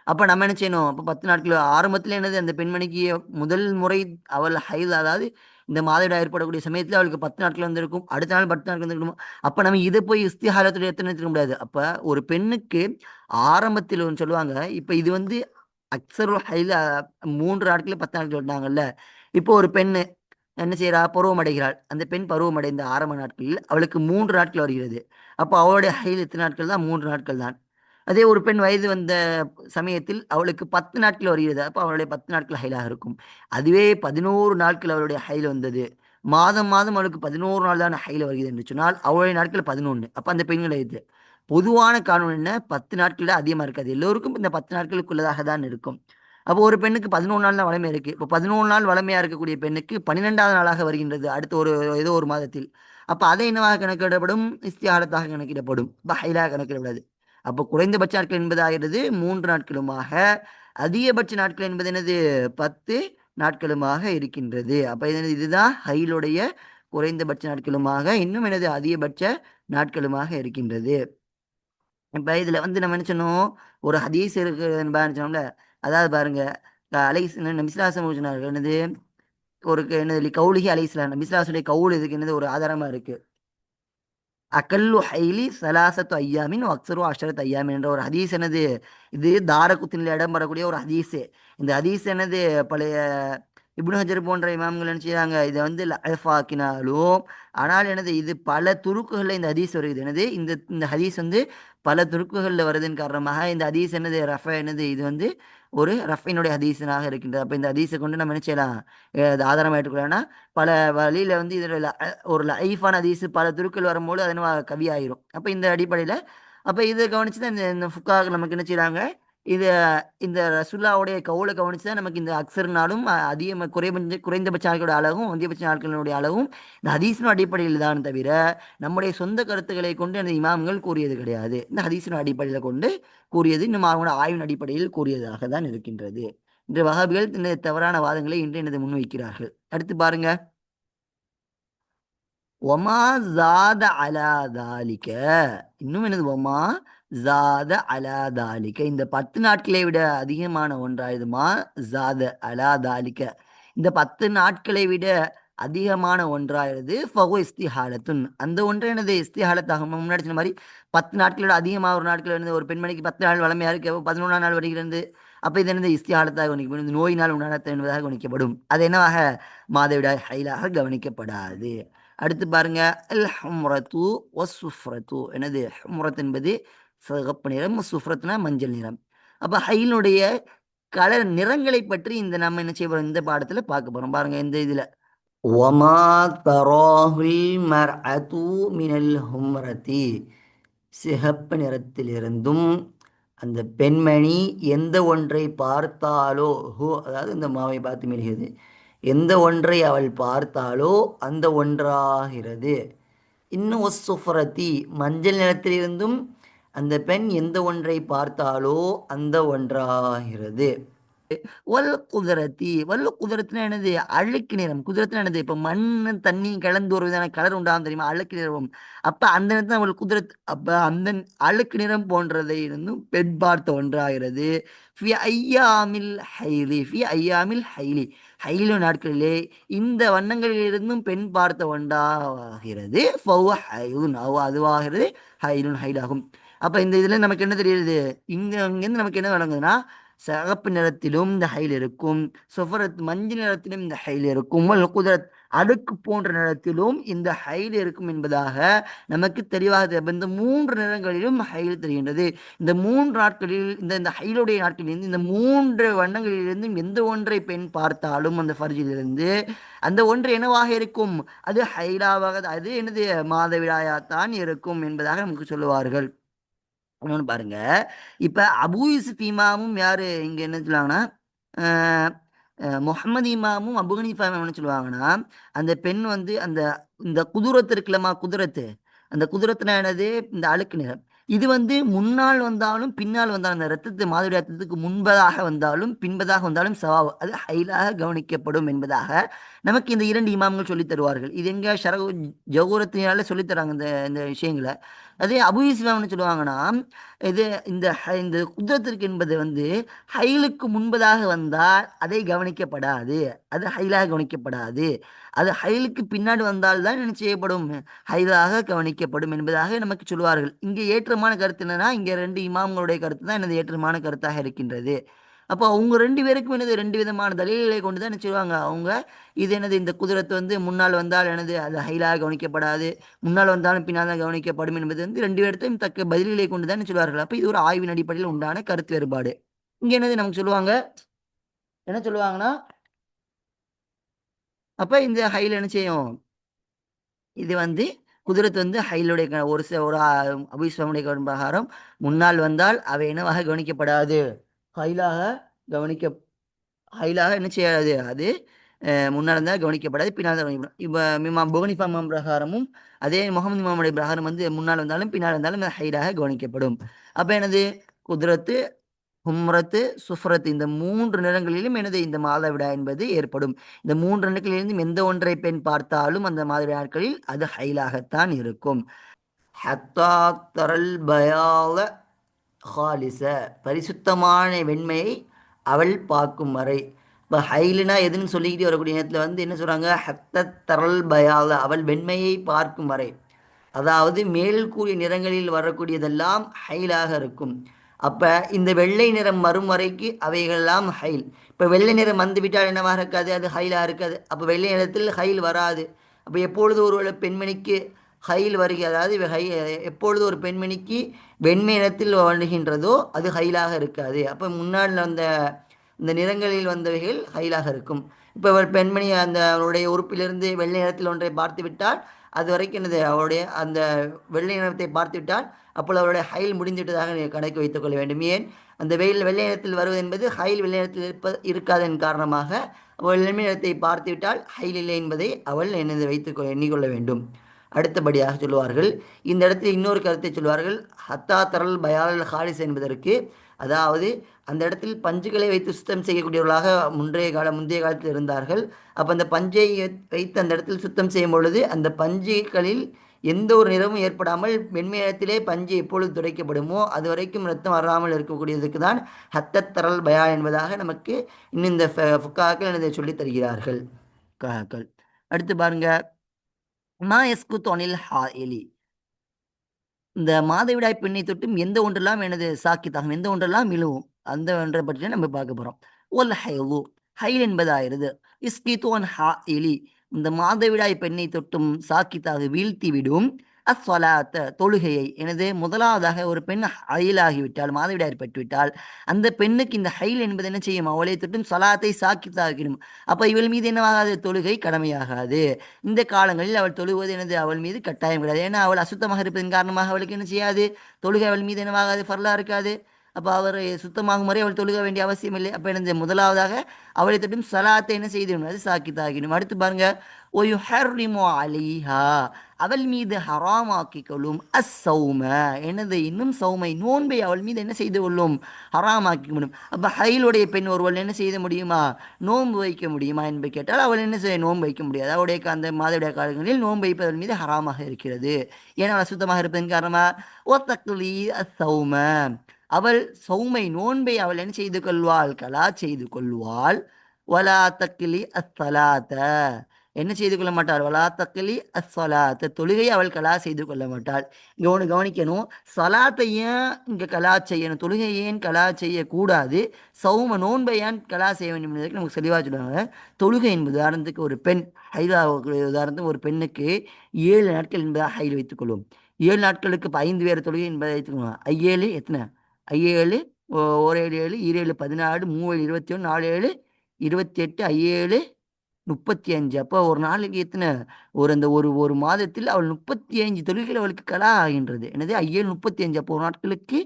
அப்ப நம்ம என்ன செய்யணும், அப்ப 10 நாட்கள் ஆரம்பத்தில் என்னது, அந்த பெண்மணிக்கு முதல் முறை அவள் ஹைல், அதாவது இந்த மாதவிடாய் ஏற்படக்கூடிய சமயத்தில் அவளுக்கு 10 நாட்கள் வந்திருக்கும், அடுத்த நாள் 10 நாட்கள் வந்திருக்கும். அப்ப நம்ம இதை போய் இஸ்திஹாலத்துடைய எத்தனை எடுத்துக்க முடியாது. அப்ப ஒரு பெண்ணுக்கு ஆரம்பத்தில் ஒன்று சொல்லுவாங்க, இப்ப இது வந்து அக்சருல் ஹைல் 3 நாட்கள் 10 நாட்கள் சொன்னாங்கல்ல. இப்போ ஒரு பெண்ணு என்ன செய்யறா, பருவம் அடைகிறாள். அந்த பெண் பருவம் அடைந்த ஆரம்ப நாட்களில் அவளுக்கு 3 நாட்கள் வருகிறது. அப்போ அவளுடைய ஹைல் எத்தனை நாட்கள் தான், 3 நாட்கள் தான். அதே ஒரு பெண் வயது வந்த சமயத்தில் அவளுக்கு 10 நாட்கள் வருகிறது. அப்ப அவளுடைய 10 நாட்கள் ஹைலாக இருக்கும். அதுவே 11 நாட்கள் அவளுடைய ஹைல் வந்தது. மாதம் மாதம் அவளுக்கு 11 நாள் தான் ஹைல் வருகிறது என்று சொன்னால் அவளுடைய நாட்கள் 11. அப்ப அந்த பெண்களை இது பொதுவான காரணம் என்ன? 10 நாட்கள் அதிகமா இருக்காது. எல்லோருக்கும் இந்த 10 நாட்களுக்குள்ளதாக தான் இருக்கும். அப்போ ஒரு பெண்ணுக்கு 11 நாள் தான் வளமை இருக்கு. இப்போ 11 நாள் வளமையா இருக்கக்கூடிய பெண்ணுக்கு 12வது நாளாக வருகின்றது. அடுத்த ஏதோ ஒரு மாதத்தில். அப்ப அதை என்னவாக கணக்கிடப்படும்? இஸ்திஹாலத்தாக கணக்கிடப்படும். அப்ப ஹைலாக கணக்கிடப்படாது. அப்போ குறைந்தபட்ச நாட்கள் என்பது ஆகிறது 3 நாட்களுமாக, அதிகபட்ச நாட்கள் என்பது என்னது? 10 நாட்களுமாக இருக்கின்றது. அப்ப இதுதான் ஹைலுடைய குறைந்தபட்ச நாட்களுமாக, இன்னும் எனது அதிகபட்ச நாட்களுமாக இருக்கின்றது. இப்ப இதுல வந்து நம்ம என்ன சொன்னோம்? ஒரு ஹதீஸ் இருக்கு என்பதா சொன்னோம்ல. அதாவது பாருங்க, நபிஸ்லாசம் சொன்னார்கள் என்னது? என்னது கவுலிஹி அலைஹிஸ்ஸலாம் நபிஸ்லாசுடைய கவுல் இதுக்கு என்னது ஒரு ஆதாரமா இருக்கு. அகல்லு ஹைலி சலாசத்து ஐயாமின் அக்சரு அஷரத் ஐயாமின் என்ற ஒரு ஹதீஸ் என்னது? இது தாரகுத்தினில் இடம் வரக்கூடிய ஒரு ஹதீஸ். இந்த ஹதீஸ் என்னது? பழைய இப்னு ஹஜர் போன்ற இமாம்கள் என்ன செய்றாங்க? இதை வந்து லஅஃபாக்கினாலும், ஆனால் என்னது? இது பல துருக்குகள்ல இந்த ஹதீஸ் வருது. என்னது? இந்த இந்த ஹதீஸ் வந்து பல துருக்குகள்ல வருதன் காரணமாக இந்த ஹதீஸ் என்னது? என்னது? இது வந்து ஒரு ரஃபினுடைய ஹதீஸனாக இருக்கின்றது. அப்ப இந்த ஹதீஸை கொண்டு நம்ம என்ன செய்யலாம்? இது ஆதாரமா ஏற்றுக்கொள்ளலாம்னா, பல வழியில வந்து இதுல ஒரு லைஃபான ஹதீஸ் பல துருக்கள் வரும்போது அது என்னவா கவியாயிரும். அப்ப இந்த அடிப்படையில அப்ப இதை கவனிச்சு தான் இந்த ஃபுக்காஹ்கள் நமக்கு என்ன செய்றாங்க? இது இந்த ரசூலுல்லாவுடைய கவுல கவனிச்சு தான் நமக்கு இந்த அக்ஸர்னாலும் அதிக குறைந்தபட்ச நாட்களோட அளவும், அதிகபட்ச நாட்களுடைய அளவும் இந்த ஹதீஸின் அடிப்படையில் தான் தவிர, நம்முடைய சொந்த கருத்துக்களை கொண்டு அந்த இமாம்கள் கூறியது கிடையாது. இந்த ஹதீஸின் அடிப்படையில கொண்டு கூறியது, இன்னும் அவங்களோட ஆய்வின் அடிப்படையில் கூறியதாக தான் இருக்கின்றது. இன்று வஹாபிகள் இந்த தவறான வாதங்களை இன்று எனது முன்வைக்கிறார்கள். அடுத்து பாருங்க. ஒமா ஜாத அலா தாலிக, இன்னும் என்னது? ஒமா ஜாத அலா தாலிக, இந்த 10 நாட்களை விட அதிகமான ஒன்றாயுதுமா. ஜாத அலா தாலிக, இந்த 10 நாட்களை விட அதிகமான ஒன்றாயிருது. ஃபஹு இஸ்திஹாலத்துன், அந்த ஒன்று என்னது? இஸ்திஹாலத்தாகும். முன்னாடி சொன்ன மாதிரி 10 நாட்களோட அதிகமாக ஒரு நாட்கள் என்னது? ஒரு பெண்மணிக்கு 10 நாள் வளமையா இருக்கு, 11 நாள் வருகிறது. அப்ப இது என்னது? இஸ்திஹாலத்தாக கவனிக்கப்படும். இந்த நோயினால் உண்டான என்பதாக கவனிக்கப்படும். அது என்னவாக? மாதவிடாய் ஹைலாக கவனிக்கப்படாது. அடுத்து பாருங்க. அல் ஹும்ரத்து வசுஃப்ரத்து, என்னது? ஹும்ரத் என்பது சிகப்பு நிறம், சுஃப்ரத்னா மஞ்சள் நிறம். அப்ப ஹைலுடைய கலர் நிறங்களை பற்றி இந்த நம்ம என்ன செய்ய போறோம்? இந்த பாடத்துல பார்க்க போறோம். பாருங்க இந்த இதுல ஒமா தராஹுல் மர்அது மினல் ஹும்ரதி, சிகப்பு நிறத்திலிருந்தும் அந்த பெண்மணி எந்த ஒன்றை பார்த்தாலோ, அதாவது இந்த மாவை பார்த்து மெல்கிறது, எந்த ஒன்றை அவள் பார்த்தாலோ அந்த ஒன்றாகிறது. இன்னும் ஒசுஃபரத்தி, மஞ்சள் நிறத்திலிருந்தும் அந்த பெண் எந்த ஒன்றை பார்த்தாலோ அந்த ஒன்றாகிறது. வல் குதிரத்துனா என்னது? அழுக்கு நிறம். குதிரத்துனா என்னது? இப்ப மண்ணு தண்ணி கலந்து ஒரு விதமான கலர் உண்டாகும் தெரியுமா? அழுக்கு நிறம். அப்ப அந்த நேரத்தில் அவள் குதிரத், அப்ப அந்த அழுக்கு நிறம் போன்றதை இருந்தும் பெண் பார்த்த ஒன்றாகிறது. ஃபி ஐயாமில் ஹைலி, ஃபி ஐயாமில் ஹைலி, ஹைலு நாட்களிலே இந்த வண்ணங்களிலிருந்தும் பெண் பார்த்த ஒன்றாகிறது. ஃபஹுவ ஹைலுன், அதுவாகிறது ஹைலுன், ஹைலாகும். அப்ப இந்த இதுல நமக்கு என்ன தெரியுது? இங்கிருந்து நமக்கு என்ன வழங்குதுன்னா, சிகப்பு நிறத்திலும் இந்த ஹைல் இருக்கும், சுஃபரத் மஞ்சள் நிறத்திலும் இந்த ஹைல் இருக்கும், குதிரத் அடுக்கு போன்ற நிறத்திலும் இந்த ஹைல் இருக்கும் என்பதாக நமக்கு தெளிவாக இந்த 3 நிறங்களிலும் ஹைல் தெரிகின்றது. இந்த 3 நாட்களில் இந்த இந்த ஹைலுடைய நாட்களிலிருந்து இந்த 3 வண்ணங்களிலிருந்தும் எந்த ஒன்றை பெண் பார்த்தாலும் அந்த ஃபர்ஜிலிருந்து அந்த ஒன்று என்னவாக இருக்கும்? அது ஹைலாவாக, அது என்னது? மாதவிடாயாத்தான் இருக்கும் என்பதாக நமக்கு சொல்லுவார்கள். இன்னொன்னு பாருங்க. இப்ப அபூ யூசுப் இமாமும் யாரு இங்க என்ன சொல்லுவாங்கன்னா, அ முஹம்மது இமாமும் அபூ ஹனீஃபா இமாமும் என்ன சொல்லுவாங்கன்னா, அந்த பெண் வந்து அந்த இந்த குதுரத் இருக்குல்லம்மா, குதுரத்து. அந்த குதுரத்துனா என்னது? இந்த அழுக்கு நிறம். இது வந்து முன்னால் வந்தாலும், பின்னால் வந்தாலும், அந்த மாதவிடாய் ரத்தத்துக்கு முன்பதாக வந்தாலும், பின்பதாக வந்தாலும் சவாப். அது ஹைலாக கவனிக்கப்படும் என்பதாக நமக்கு இந்த 2 இமாம்கள் சொல்லித் தருவார்கள். இது எங்க ஜௌஹரத்தினால சொல்லித் தராங்க இந்த இந்த விஷயங்கள. அதே அபூ யூசுப் என்ன சொல்லுவாங்கன்னா, இது இந்த குத்ரத்திற்கு என்பது வந்து ஹைலுக்கு முன்பதாக வந்தால் அதை கவனிக்கப்படாது. அது ஹைலாக கவனிக்கப்படாது. அது ஹைலுக்கு பின்னாடி வந்தால் தான் என்ன செய்யப்படும்? ஹைலாக கவனிக்கப்படும் என்பதாக நமக்கு சொல்வார்கள். இங்கே ஏற்றமான கருத்து என்னன்னா, இங்க 2 இமாம்களுடைய கருத்து தான் எனது ஏற்றமான கருத்தாக இருக்கின்றது. அப்போ அவங்க 2 பேருக்கும் என்னது 2 விதமான தலீல்களை கொண்டு தான் என்ன சொல்லுவாங்க அவங்க இது என்னது இந்த குதிரத்து வந்து முன்னால் வந்தால் எனது அது ஹைலாக கவனிக்கப்படாது, முன்னால் வந்தாலும் பின்னால் தான் கவனிக்கப்படும் என்பது வந்து 2 பேர்த்தையும் தக்க பதில்களை கொண்டு தான் என்ன சொல்வார்கள். அப்போ இது ஒரு ஆய்வின் அடிப்படையில் உண்டான கருத்து வேறுபாடு. இங்க என்னது நமக்கு சொல்லுவாங்க, என்ன சொல்லுவாங்கன்னா, அப்ப இந்த ஹைல் என்ன செய்யும், இது வந்து குதிரத்து வந்து ஹைலுடைய ஒரு அபிஸ்வமுடைய பிரகாரம் முன்னால் வந்தால் அவை என்னவாக கவனிக்கப்படாது, ஹைலாக கவனிக்க ஹைலாக என்ன செய்யாது அது முன்னால் இருந்தால் கவனிக்கப்படாது, பின்னால் தான் கவனிக்கப்படும். இப்போ புகனிஃபா இமாம் பிரகாரமும் அதே முகமது இமாமுடைய பிரகாரம் வந்து முன்னால் வந்தாலும் பின்னால் வந்தாலும் ஹைலாக கவனிக்கப்படும். அப்போ என்னது குதிரத்து, ஹும்ரத்து, சுஃப்ரத்து இந்த 3 நிறங்களிலும் எனது இந்த மாதவிடா என்பது ஏற்படும். இந்த 3 நிறங்களிலிருந்தும் எந்த ஒன்றை பெண் பார்த்தாலும் அந்த மாதவிடா நாட்களில் அது ஹைலாகத்தான் இருக்கும். ஹத்தா தரல் பயால ஹாலிச பரிசுத்தமான வெண்மையை அவள் பார்க்கும் வரை. இப்போ ஹைலுனா எதுன்னு சொல்லிக்கிட்டே வரக்கூடிய நேரத்தில் வந்து என்ன சொல்கிறாங்க, ஹத்த தரல் பயால அவள் வெண்மையை பார்க்கும் வரை, அதாவது மேல் கூடிய நிறங்களில் வரக்கூடியதெல்லாம் ஹைலாக இருக்கும். அப்போ இந்த வெள்ளை நிறம் வரும் வரைக்கு அவைகளெல்லாம் ஹைல். இப்போ வெள்ளை நிறம் வந்துவிட்டால் என்னவாக இருக்காது, அது ஹைலாக இருக்காது. அப்போ வெள்ளை நிறத்தில் ஹைல் வராது. அப்போ எப்பொழுது ஒரு பெண்மணிக்கு ஹைல் வருகிறது, அதாவது எப்பொழுது ஒரு பெண்மணிக்கு வெண்மை நிறத்தில் வருகின்றதோ அது ஹைலாக இருக்காது. அப்போ முன்னாடி அந்த இந்த நிறங்களில் வந்தவைகள் ஹைலாக இருக்கும். இப்போ ஒரு பெண்மணி அந்த அவருடைய உறுப்பிலிருந்து வெள்ளை நிறத்தில் ஒன்றை பார்த்து விட்டால் அது வரைக்கும் என்னது அவருடைய அந்த வெள்ளை நிறத்தை பார்த்து விட்டால் அப்பொழுது அவருடைய ஹைல் முடிந்துவிட்டதாக நீங்கள் கணக்கு வைத்துக் கொள்ள வேண்டும். ஏன் அந்த வெள்ளை நிறத்தில் வருவது என்பது ஹைல் வெள்ளை நிறத்தில் இருக்காதன் காரணமாக அவள் வெள்ளை நிறத்தை பார்த்து விட்டால் ஹைல் இல்லை என்பதை அவள் என்னது எண்ணிக்கொள்ள வேண்டும். அடுத்தபடியாக சொல்லுவார்கள், இந்த இடத்தில் இன்னொரு கருத்தை சொல்வார்கள், ஹத்தா தரல் பயால் ஹாலிஸ் என்பதற்கு, அதாவது அந்த இடத்தில் பஞ்சுகளை வைத்து சுத்தம் செய்யக்கூடியவர்களாக முந்தைய காலத்தில் இருந்தார்கள். அப்போ அந்த பஞ்சை வைத்து அந்த இடத்தில் சுத்தம் செய்யும் பொழுது அந்த பஞ்சுகளில் எந்த ஒரு நிறமும் ஏற்படாமல் வெண்மை நிறத்திலே பஞ்சு எப்பொழுது துடைக்கப்படுமோ அது வரைக்கும் ரத்தம் வராமல் இருக்கக்கூடியதுக்கு தான் ஹத்தத் தரல் பயா என்பதாக நமக்கு இன்னும் இந்த ஃபுக்காக்கள் சொல்லித் தருகிறார்கள். அடுத்து பாருங்க, மா எஸ்குத் அனில் ஹாயிலி, இந்த மாதவிடாய் பெண்ணை தொட்டும் எந்த ஒன்றெல்லாம் எனது சாக்கித்தாகும், எந்த ஒன்றெல்லாம் இழுவும், அந்த ஒன்றை பற்றி நம்ம பார்க்க போறோம். ஒல் ஹைலு, ஹைல் என்பதாயிருது. இஸ்கித்து அன் ஹாயிலி, இந்த மாதவிடாய் பெண்ணை தொட்டும் சாக்கித்தாக வீழ்த்தி விடும். அஸ்வலாத்த தொழுகையை, எனது முதலாவதாக ஒரு பெண் ஹைலாகிவிட்டால் மாதவிடாய் ஏற்பட்டுவிட்டால் அந்த பெண்ணுக்கு இந்த ஹைல் என்பது என்ன செய்யும், அவளை தொட்டும் சலாத்தை சாக்கித்தாகிடும். அப்ப இவள் மீது என்னவாகாது, தொழுகை கடமையாகாது. இந்த காலங்களில் அவள் தொழுவது எனது அவள் மீது கட்டாயம் கிடையாது. ஏன்னா அவள் அசுத்தமாக இருப்பதன் காரணமாக அவளுக்கு என்ன செய்யாது, தொழுகை அவள் மீது என்னவாகாது, ஃபர்லா இருக்காது. அப்போ அவர் சுத்தமாகும் வரை அவள் தொழுக வேண்டிய அவசியம் இல்லை. அப்போ எனது முதலாவதாக அவளை தொட்டும் சலாத்தை என்ன செய்திடும், அது சாக்கித்தாகிடும். அடுத்து பாருங்க, ஒயு ஹர்ரிமு அலிஹா, அவள் மீது ஹராமாக்கிக் கொள்ளும் அஸ்ஸௌம, எனது இன்னும் சௌமை நோன்பை அவள் மீது என்ன செய்து கொள்ளும், ஹராமாக்கி முடியும். அப்போ ஹைலுடைய பெண் ஒருவள் என்ன செய்ய முடியுமா, நோன்பு வைக்க முடியுமா என்று கேட்டால் அவள் என்ன செய்ய, நோன்பு வைக்க முடியாது. அவளுடைய அந்த மாதவிடாய காலங்களில் நோன்பு வைப்பதன் மீது ஹராமாக இருக்கிறது. ஏன்னா அவள் அசுத்தமாக இருப்பதன் காரணமாக. ஓ தக்லி அஸ்ஸௌம, அவள் சௌமை நோன்பை அவள் என்ன செய்து கொள்வாள், கலா செய்து கொள்வாள். வலா தக்கிலி அஸ்ஸலாத்த, என்ன செய்து கொள்ள மாட்டாள், வலா தக்கிலி அஸ்ஸலாத்த, தொழுகை அவள் கலா செய்து கொள்ள மாட்டாள். இங்கே ஒன்று கவனிக்கணும், சலாத்தை ஏன் இங்கே கலா செய்யணும், தொழுகை ஏன் கலா செய்யக்கூடாது, சௌம நோன்பை ஏன் கலா செய்ய வேண்டும் என்பதற்கு நமக்கு தெளிவாக சொல்லுவாங்க. தொழுகை என்பது உதாரணத்துக்கு ஒரு பெண் ஹைலா, உதாரணத்துக்கு ஒரு பெண்ணுக்கு 7 நாட்கள் என்பதாக ஹைல் வைத்துக்கொள்வோம். 7 நாட்களுக்கு இப்போ 5 வேறு தொழுகை என்பதை வைத்துக்கொள்வோம். 7 எத்தனை, 7 ஓர் 7 7 7 14 3 21 4 7 28 7 35. அப்போ ஒரு நாளைக்கு எத்தனை, அந்த ஒரு ஒரு மாதத்தில் அவள் 35 தொழுகைகள் அவளுக்கு கலா ஆகின்றது. எனது 7 35. அப்போ ஒரு நாட்களுக்கு,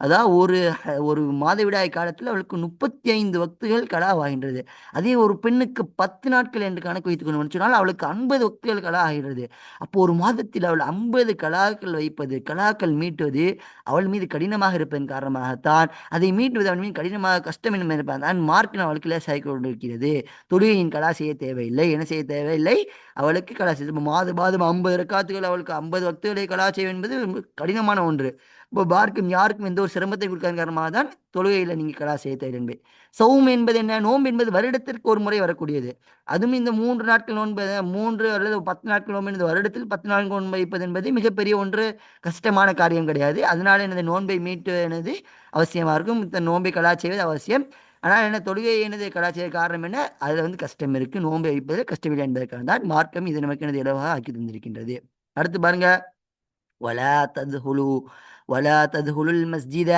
அதாவது ஒரு மாதவிடாய் காலத்தில் அவளுக்கு 35 வக்துகள் கலாவாகின்றது. அதே ஒரு பெண்ணுக்கு 10 நாட்கள் என்று கணக்கு வைத்துக்கொண்டு சொன்னால் அவளுக்கு 50 வக்துகள் கலா ஆகிறது. அப்போ ஒரு மாதத்தில் அவள் 50 கலாக்கள் வைப்பது, கலாக்கள் மீட்டுவது அவள் மீது கடினமாக இருப்பதன் காரணமாகத்தான் அதை மீட்டுவது அவள் மீது கடினமாக கஷ்டம் என்பதான் மார்க்கின் அவளுக்கு லேசாகி கொண்டிருக்கிறது. தொழுகையின் கலா செய்ய தேவையில்லை, என்ன செய்ய தேவையில்லை, அவளுக்கு கலா செய்ய மாதம் 50 ரக்காத்துகள் அவளுக்கு 50 வக்துகளை கலா செய்வது என்பது கடினமான ஒன்று. இப்போ பார்க்கும் யாருக்கும் எந்த ஒரு சிரமத்தை கொடுக்காத காரணமாக தான் தொழுகையில் நீங்கள் கலா செய்ய தேவை. சௌம் என்பது என்ன, நோன்பு என்பது வருடத்திற்கு ஒரு முறை வரக்கூடியது. அதுவும் இந்த 3 நாட்கள் நோன்பு, 3 அல்லது 10 நாட்கள் நோன்பு என்பது வருடத்தில் 10 நாட்கள் நோன்பு வைப்பது என்பது மிகப்பெரிய ஒன்று, கஷ்டமான காரியம் கிடையாது. அதனால எனது நோன்பை மீட்டு எனது அவசியமாக இருக்கும். இந்த நோன்பை கலா செய்வது அவசியம். ஆனால் என்ன தொழுகை என்னது கலாச்சார காரணம் என்ன, அதில் வந்து கஷ்டம் இருக்குது, நோன்பு வைப்பதில் கஷ்டமில்லை என்பதற்காக தான் மார்க்கம் இது நமக்கு எனது இலவாக ஆக்கி தந்திருக்கின்றது. அடுத்து பாருங்க, வலா தத்ஹுலு வலா தத்ஹுலுல் மஸ்ஜித,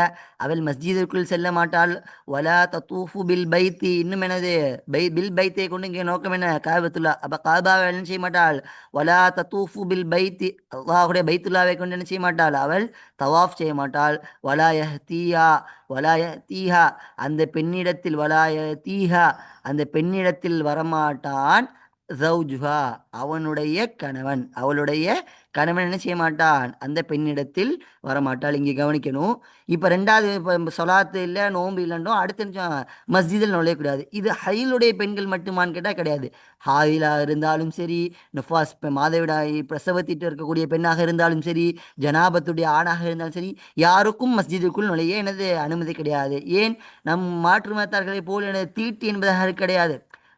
அவள் மஸ்ஜிதிற்குள் செல்ல மாட்டாள். வலா தத்தூஃபு பில் பைத்தி, இன்னும் என்னது பில் பைத்தை கொண்டு இங்கே நோக்கம் என்ன, காபத்துல்லா, அப்போ காபாவை என்ன செய்ய மாட்டாள். வலா தத்தூஃபு பில் பைத்தி, அல்லாஹுடைய பைத்துல்லாவை கொண்டு என்ன செய்ய மாட்டாள், அவள் தவாஃப் செய்ய மாட்டாள். வலா யஹ்தீஹா வலா யஹ்தீஹா, அந்த பெண்ணிடத்தில் வலா யஹ்தீஹா, அந்த பெண்ணிடத்தில் வரமாட்டான். ஜௌஜுஹா, அவனுடைய கணவன், அவளுடைய கணவன் என்ன செய்ய மாட்டான், அந்த பெண்ணிடத்தில் வரமாட்டாள். இங்கே கவனிக்கணும். இப்போ ரெண்டாவது, இப்போ சொலாத்து இல்லை நோன்பு இல்லைன்றோ அடுத்த நிமிஷம் மஸ்ஜிதில் நுழையக்கூடாது. இது ஹைலுடைய பெண்கள் மட்டுமான்னு கேட்டால் கிடையாது. ஹாயிலாக இருந்தாலும் சரி, நுஃபாஸ் மாதவிடாய் பிரசவத்திட்டு இருக்கக்கூடிய பெண்ணாக இருந்தாலும் சரி, ஜனாபத்துடைய ஆணாக இருந்தாலும் சரி, யாருக்கும் மஸ்ஜிதுக்குள் நுழைய எனது அனுமதி கிடையாது. ஏன், நம் மாற்று மதத்தார்களை போல் எனது தீட்டு என்பதாக கிடையாது.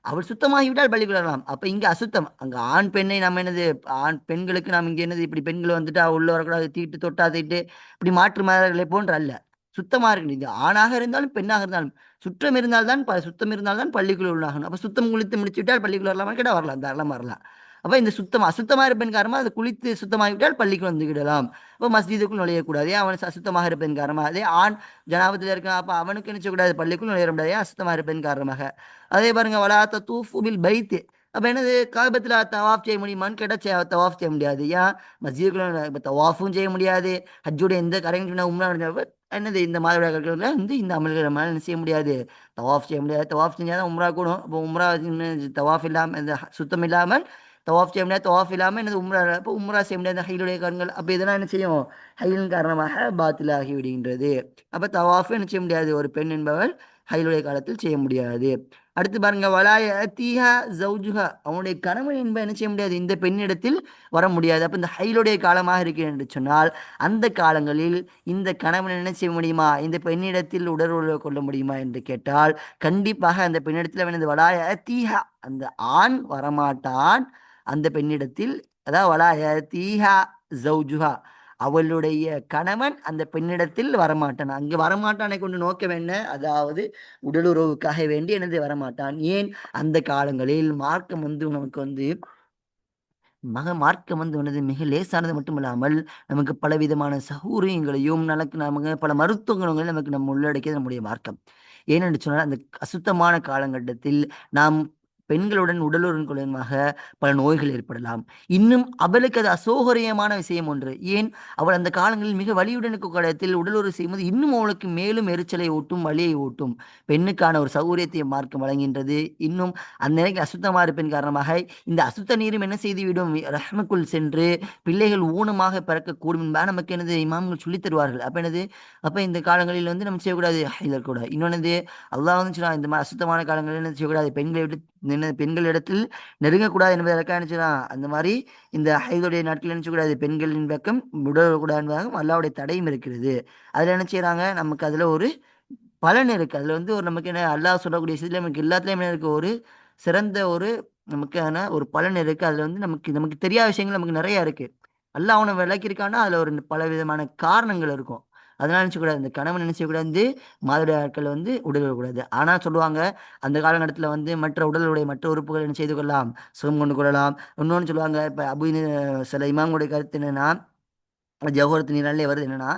அவள் சுத்தமாகிவிட்டால் பள்ளிக்குள் வரலாம். அப்போ இங்கே அசுத்தம், அங்கே ஆண் பெண்ணை நம்ம என்னது, ஆண் பெண்களுக்கு நாம் இங்கே என்னது, இப்படி பெண்கள் வந்துட்டு உள்ள வரக்கூடாது, தீட்டு தொட்டா தீட்டு, இப்படி மாற்று மதங்களை போன்ற அல்ல. சுத்தமாக இருக்கணும். இது ஆணாக இருந்தாலும் பெண்ணாக இருந்தாலும் சுற்றம் இருந்தால்தான் சுத்தம் இருந்தால்தான் பள்ளிக்குள் உள்ளாகணும். அப்போ சுத்தம் குளித்து முடிச்சுவிட்டால் பள்ளிக்குள் வரலாமா கேட்டால் வரலாம், தாராளமாக வரலாம். அப்போ இந்த அசுத்தமாக இருப்பேன் காரணமாக அது குளித்து சுத்தமாகிவிட்டால் பள்ளிக்கு வந்துவிடலாம். அப்போ மஸ்ஜிதுக்குள் நுழையக்கூடாது. அவன் அசுத்தமாக இருப்பேன் காரணமாக. அதே ஆண் ஜனாபத்தில் இருக்கான், அப்போ அவனுக்கு நினைச்சக்கூடாது பள்ளிக்குள் நுழைய முடியாது, அசுத்தமாக இருப்பேன் காரணமாக. அதே பாருங்க, வலா தூஃபு பில் பைத்து, அப்போ என்னது, காபத்தில் தவாஃப் செய்ய முடியுமான்னு கேட்டால் தவாஃப் செய்ய முடியாது. ஏன், மஸ்ஜிதுக்குள்ள இப்போ தவாஃபும் செய்ய முடியாது. ஹஜ்ஜுடைய எந்த கரையும் உம்ரா என்னது, இந்த மாதவிடாய் வந்து இந்த அமல்களை மேலே என்ன செய்ய முடியாது, தவாஃப் செய்ய முடியாது. தவாஃப் செஞ்சால் தான் உம்ரா கூடும். அப்போ உம்ரா தவாஃப் இல்லாமல், இந்த சுத்தம் இல்லாமல் தவாஃப் செய்ய முடியாது. தவாஃப் இல்லாமல் என்னது உம்ரா, அப்போ உம்ரா செய்ய முடியாது ஹைலுடைய கண்கள். அப்போ இதெல்லாம் என்ன செய்யும், ஹைலின் காரணமாக பாத்திலாகி விடுகின்றது. அப்போ தவாஃப் என்ன செய்ய முடியாது, ஒரு பெண் என்பவள் ஹைலுடைய காலத்தில் செய்ய முடியாது. அடுத்து பாருங்க, வலாய தீஹா ஜவுஜுஹா, அவனுடைய கணவன் என்பது என்ன செய்ய முடியாது, இந்த பெண்ணிடத்தில் வர முடியாது. அப்போ இந்த ஹைலுடைய காலமாக இருக்கிறது என்று சொன்னால், அந்த காலங்களில் இந்த கணவன் என்ன செய்ய முடியுமா, இந்த பெண்ணிடத்தில் உடலுறவு கொள்ள முடியுமா என்று கேட்டால் கண்டிப்பாக அந்த பெண்ணிடத்தில் அவனது வலாய தீஹா, அந்த ஆண் வரமாட்டான் அந்த பெண்ணிடத்தில். அதாவது வலாய தீஹா ஜவுஜுஹா, அவளுடைய கணவன் அந்த பெண்ணிடத்தில் வரமாட்டான். அங்கு வரமாட்டானை கொண்டு நோக்கம் என்ன, அதாவது உடலுறவுக்காக வேண்டி எனது வரமாட்டான். ஏன், அந்த காலங்களில் மார்க்கம் வந்து நமக்கு வந்து மார்க்கம் வந்து உனது மிக லேசானது மட்டுமில்லாமல் நமக்கு பலவிதமான சௌகரியங்களையும் நமக்கு பல மருத்துவ குணங்களையும் நமக்கு நம்ம உள்ளடக்கியது நம்முடைய மார்க்கம். ஏனென்று சொன்னால், அந்த அசுத்தமான காலகட்டத்தில் நாம் பெண்களுடன் உடலுறவின் மூலமாக பல நோய்கள் ஏற்படலாம். இன்னும் அவளுக்கு அது அசௌகரியமான விஷயம் ஒன்று. ஏன், அவள் அந்த காலங்களில் மிக வலியுடன் இருக்கும் காலத்தில் உடலுறவு செய்யும்போது இன்னும் அவளுக்கு மேலும் எரிச்சலை ஊட்டும், வலியை ஊட்டும். பெண்ணுக்கான ஒரு சௌகரியத்தை மார்க்கம் வழங்குகின்றது. இன்னும் அந்த நிலைக்கு அசுத்தமாக இருப்பின் காரணமாக இந்த அசுத்த நீரும் என்ன செய்துவிடும், ரஹ்மக்குள் சென்று பிள்ளைகள் ஊனமாக பிறக்கக்கூடும் என்பதாக நமக்கு எனது இமாம்கள் சொல்லித் தருவார்கள். அப்போ என்னது, அப்போ இந்த காலங்களில் வந்து நம்ம செய்யக்கூடாது ஹைலர் கூட. இன்னொன்று, அல்லாஹ் வந்து சொன்னா, இந்த மாதிரி அசுத்தமான காலங்களில் என்ன செய்யக்கூடாது, பெண்களை விட்டு பெண்களிடத்தில் நெருங்கக்கூடாது என்பதற்காக என்ன செய்யலாம், அந்த மாதிரி இந்த ஹைதுடைய நாட்கள் என்ன செய்யக்கூடாது, பெண்களின் பக்கம் விடக்கூடாது என்பதாகவும் அல்லாஹ்வுடைய தடையும் இருக்கிறது. அதில் என்ன செய்யறாங்க, நமக்கு அதில் ஒரு பலன் இருக்கு. அதுல வந்து ஒரு நமக்கு என்ன, அல்லாஹ் சொல்லக்கூடிய விஷயத்துல நமக்கு எல்லாத்துலயும் என்ன இருக்கு, ஒரு சிறந்த ஒரு நமக்கான ஒரு பலன் இருக்கு. அதுல வந்து நமக்கு நமக்கு தெரியாத விஷயங்கள் நமக்கு நிறைய இருக்கு. அல்லாஹ் அவனை விளக்கியிருக்கான்னா அதுல ஒரு பல விதமான காரணங்கள் இருக்கும். அதனால நினைச்சக்கூடாது, இந்த கணவன் நினைச்சக்கூடாது வந்து மாதவிடாய் நாட்கள் வந்து உடல் விடக்கூடாது. ஆனா சொல்லுவாங்க, அந்த காலகட்டத்தில் வந்து மற்ற உடலுடைய மற்ற உறுப்புகள் என்ன செய்து கொள்ளலாம், சுகம் கொண்டு கொள்ளலாம். இன்னொன்று சொல்லுவாங்க, இப்போ சில இமாம்களுடைய கருத்து என்னன்னா, ஜவஹரத்து நீராலே வருது என்னன்னா,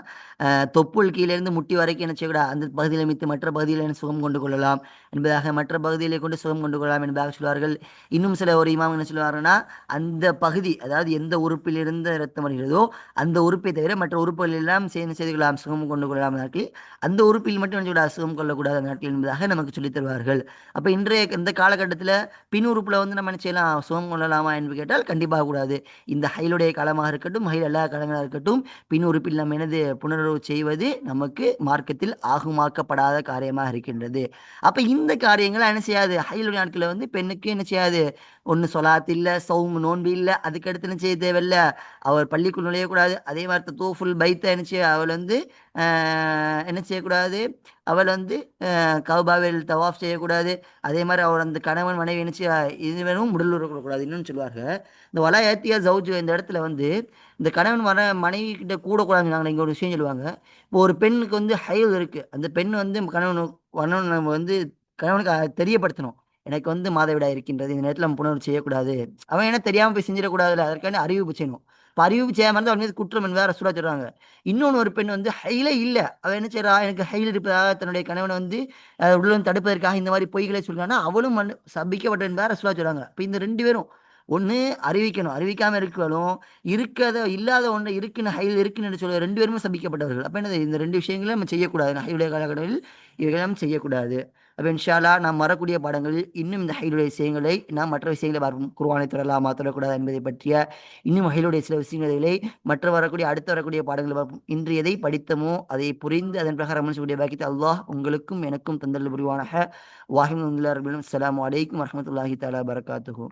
தொப்புள் கீழேருந்து முட்டி வரைக்கும் என்ன செய்யக்கூடாது, அந்த பகுதியில் அமைத்து மற்ற பகுதியில் என்ன சுகம் கொண்டு கொள்ளலாம் என்பதாக, மற்ற பகுதியிலே கொண்டு சுகம் கொண்டு கொள்ளலாம் என்பதாக சொல்வார்கள். இன்னும் சில ஒரு இமாம் என்ன சொல்லுவாருன்னா, அந்த பகுதி, அதாவது எந்த உறுப்பிலிருந்து ரத்தம் வருகிறதோ அந்த உறுப்பை தவிர மற்ற உறுப்புகள் எல்லாம் சேர்ந்து செய்து கொள்ளலாம், சுகம் கொண்டு கொள்ளலாம் நாட்களில். அந்த உறுப்பில் மட்டும் என்ன செய்யக்கூடாது, சுகம் கொள்ளக்கூடாத நாட்கள் என்பதாக நமக்கு சொல்லித் தருவார்கள். அப்போ இன்றைய இந்த காலகட்டத்தில் பின் உறுப்பில் வந்து நம்ம என்ன செய்யலாம், சுகம் கொள்ளலாமா என்று கேட்டால் கண்டிப்பாக கூடாது. இந்த ஹைலுடைய காலமாக இருக்கட்டும், ஹைல் அல்லாத காலங்களாக இருக்கட்டும், பின் உறுப்பில் நம்ம எனது புனருறவு செய்வது நமக்கு மார்க்கத்தில் ஆகுமாக்கப்படாத காரியமாக இருக்கின்றது. அப்ப இந்த காரியங்கள் என்ன செய்யாது, ஹைலுடைய நாட்களில் வந்து பெண்ணுக்கு என்ன செய்யாது, ஒன்று சொலாத் இல்லை, சௌம் நோன்பு இல்லை, அதுக்கடுத்து என்ன செய்ய தேவையில்ல, அவர் பள்ளிக்குள் நுழையக்கூடாது. அதே மாதிரி தோஃபுல் பைத்த என்ன செய்ய, அவள் வந்து என்ன செய்யக்கூடாது, அவள் வந்து கௌபாவில் தவாஃப் செய்யக்கூடாது. அதே மாதிரி அவர் அந்த கணவன் மனைவி என்ன செய்ய, இது வேணும் உடல் உறக்கூடாது. இன்னொன்று சொல்லுவார்கள், இந்த வலா ஏத்தியா ஜவுஜ், இந்த இடத்துல வந்து இந்த கணவன் மனைவி கிட்ட கூடக்கூடாதுன்னு சொன்னாங்க. இங்கே ஒரு விஷயம் சொல்லுவாங்க, இப்போ ஒரு பெண்ணுக்கு வந்து ஹைல் இருக்கு, அந்த பெண் வந்து கணவன் நம்ம வந்து கணவனுக்கு தெரியப்படுத்தணும். எனக்கு வந்து மாதவிடாய் இருக்கின்றது. இந்த நேரத்தில நம்ம புணர்வு செய்யக்கூடாது. அவன் என்ன தெரியாம போய் செஞ்சிடக்கூடாதுல்ல. அதற்காண்டி அறிவிப்பு செய்யணும். இப்ப அறிவிப்பு செய்யாம இருந்தா அவன் மீது குற்றம் என்பதா ரசூலா சொல்றாங்க. இன்னொன்னு ஒரு பெண் வந்து ஹைலே இல்ல. அவ என்ன செய்றா? எனக்கு ஹைல் இருப்பதாக தன்னுடைய கணவன வந்து உடல் தடுப்பதற்காக இந்த மாரி பொய்களை சொல்றான்னா, அவளும் சபிக்கப்பட்டவள் என்பதா ரசூலா சொல்றாங்க. இப்ப இந்த 2 பேரும் ஒண்ணு அறிவிக்கணும். அறிவிக்காம இருக்கலும், இல்லாத ஒண்ண இருக்குன்னு ஹைல் இருக்குன்னு சொல்ல 2 பேருமே சபிக்கப்பட்டவர்கள். அப்ப என்னது இந்த 2 விஷயங்களும் நம்ம செய்யக்கூடாது. ஹைலுடைய காலகட்டங்களில் இவைகளெல்லாம் செய்யக்கூடாது. அப்ப இன்ஷா அல்லாஹ் நாம் வரக்கூடிய பாடங்களில் இன்னும் இந்த ஹைலுடைய விஷயங்களை நாம் மற்ற விஷயங்களை பார்ப்போம். குர்ஆனை தொடலாமா, தொடக்கூடாதா என்பதை பற்றிய இன்னும் ஹைலுடைய சில விஷயங்களை அடுத்து வரக்கூடிய பாடங்களை பார்ப்போம். இன்று எதை படித்தமோ அதை புரிந்து அதன் பிரகாரம் அமல் செய்யக்கூடிய பாக்கியத்தை அல்லாஹ் உங்களுக்கும் எனக்கும் தந்தல் புரிவானாக. அஸ்ஸலாமு அலைக்கும் வரஹ்மத்துல்லாஹி தஆலா வபரகாத்துஹு.